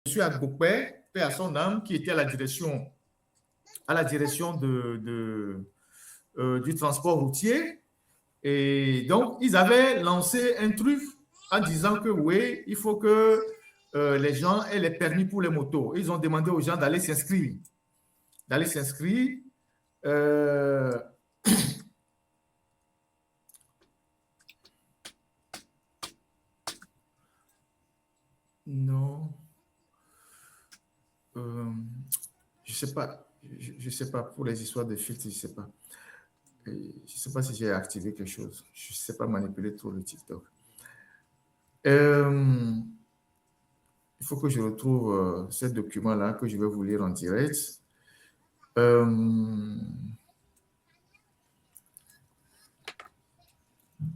suis à Gopé, paix à son âme, qui était à la direction du transport routier. Et donc, ils avaient lancé un truc en disant que oui, il faut que les gens aient les permis pour les motos. Ils ont demandé aux gens d'aller s'inscrire. Euh, non. Je sais pas. Je sais pas pour les histoires de filtres, je sais pas. Je sais pas si j'ai activé quelque chose. Je sais pas manipuler trop le TikTok. Il faut que je retrouve ce document-là que je vais vous lire en direct.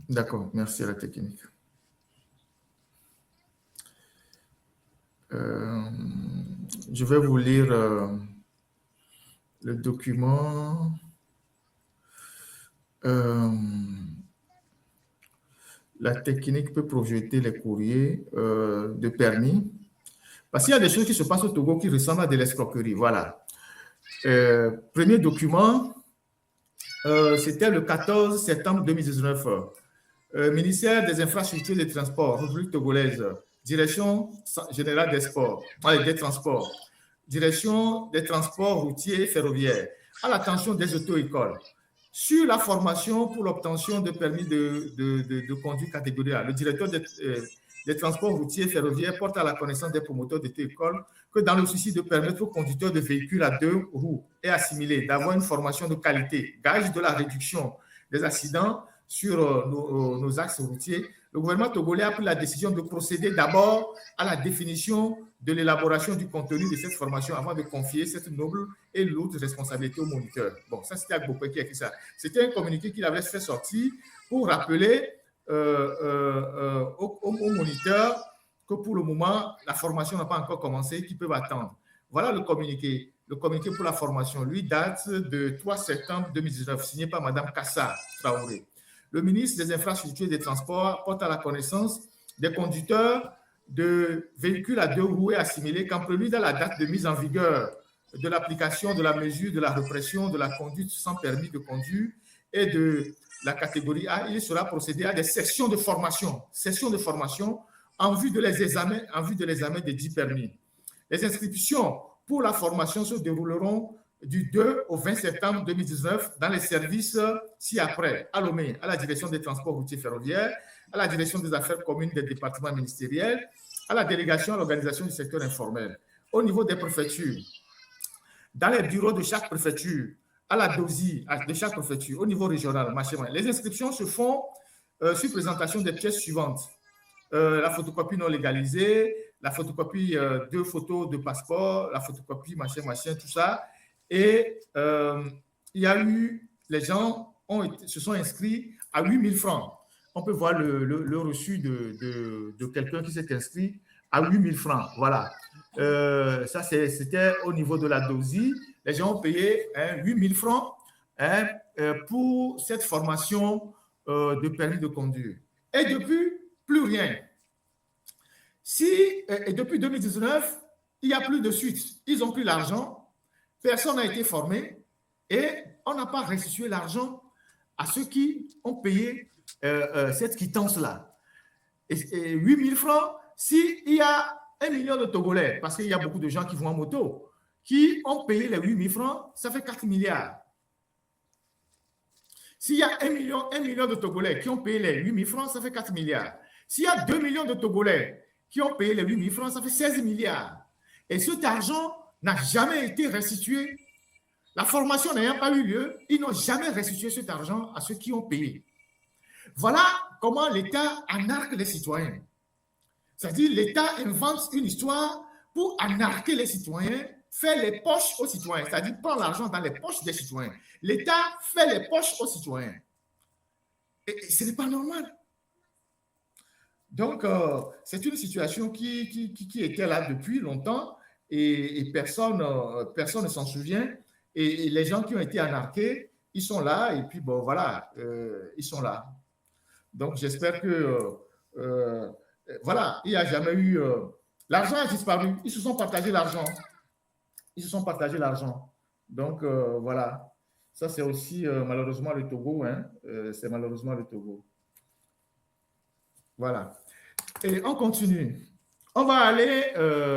D'accord, merci à la technique. Je vais vous lire le document. La technique peut projeter les courriers de permis. Parce qu'il y a des choses qui se passent au Togo qui ressemblent à de l'escroquerie. Voilà. Premier document, c'était le 14 septembre 2019. Ministère des Infrastructures et des Transports, République togolaise, Direction générale des sports, des transports, Direction des transports routiers et ferroviaires, à l'attention des auto-écoles, sur la formation pour l'obtention de permis de conduite catégorie A. Le directeur des transports routiers et ferroviaires porte à la connaissance des promoteurs d'auto-écoles que dans le souci de permettre aux conducteurs de véhicules à 2 roues et assimilés d'avoir une formation de qualité, gage de la réduction des accidents sur nos axes routiers, le gouvernement togolais a pris la décision de procéder d'abord à la définition de l'élaboration du contenu de cette formation avant de confier cette noble et lourde responsabilité au moniteur. Bon, ça, c'était Agbopé qui a écrit ça. C'était un communiqué qu'il avait fait sortir pour rappeler aux moniteurs que pour le moment, la formation n'a pas encore commencé, qu'ils peuvent attendre. Voilà le communiqué. Le communiqué pour la formation, lui, date de 3 septembre 2019, signé par Mme Kassa Traoré. Le ministre des Infrastructures et des Transports porte à la connaissance des conducteurs de véhicules à 2 roues et assimilés qu'en prélude à la date de mise en vigueur de l'application de la mesure de la répression de la conduite sans permis de conduire et de la catégorie A, il sera procédé à des sessions de formation en vue de l'examen des 10 permis. Les inscriptions pour la formation se dérouleront du 2 au 20 septembre 2019 dans les services ci-après, à Lomé, à la direction des transports routiers ferroviaires, à la direction des affaires communes des départements ministériels, à la délégation à l'organisation du secteur informel, au niveau des préfectures, dans les bureaux de chaque préfecture, à la DOSI de chaque préfecture, au niveau régional. Les inscriptions se font sur présentation des pièces suivantes. La photocopie non légalisée, la photocopie 2 photos de passeport, la photocopie tout ça. Et il y a eu, les gens se sont inscrits à 8 000 francs. On peut voir le reçu de quelqu'un qui s'est inscrit à 8 000 francs. Voilà. Ça, c'était au niveau de la DOSI. Les gens ont payé 8 000 francs pour cette formation de permis de conduire. Et depuis, plus rien. Et depuis 2019, il n'y a plus de suite. Ils ont pris l'argent, personne n'a été formé et on n'a pas restitué l'argent à ceux qui ont payé cette quittance-là. Et 8 000 francs, s'il y a 1 million de Togolais, parce qu'il y a beaucoup de gens qui vont en moto, qui ont payé les 8 000 francs, ça fait 4 milliards. S'il y a 1 million de Togolais qui ont payé les 8 000 francs, ça fait 4 milliards. S'il y a 2 millions de Togolais qui ont payé les 8 000 francs, ça fait 16 milliards. Et cet argent n'a jamais été restitué. La formation n'ayant pas eu lieu, ils n'ont jamais restitué cet argent à ceux qui ont payé. Voilà comment l'État anarque les citoyens. C'est-à-dire l'État invente une histoire pour anarquer les citoyens, fait les poches aux citoyens, c'est-à-dire prend l'argent dans les poches des citoyens. L'État fait les poches aux citoyens. Et ce n'est pas normal. Donc, c'est une situation qui était là depuis longtemps et personne ne s'en souvient. Et les gens qui ont été anarqués, ils sont là et puis bon, voilà, ils sont là. Donc, j'espère que, voilà, il n'y a jamais eu L'argent a disparu. Ils se sont partagés l'argent. Ils se sont partagés l'argent. Donc, voilà. Ça, c'est aussi malheureusement le Togo. Hein. C'est malheureusement le Togo. Voilà. Et on continue. On va aller...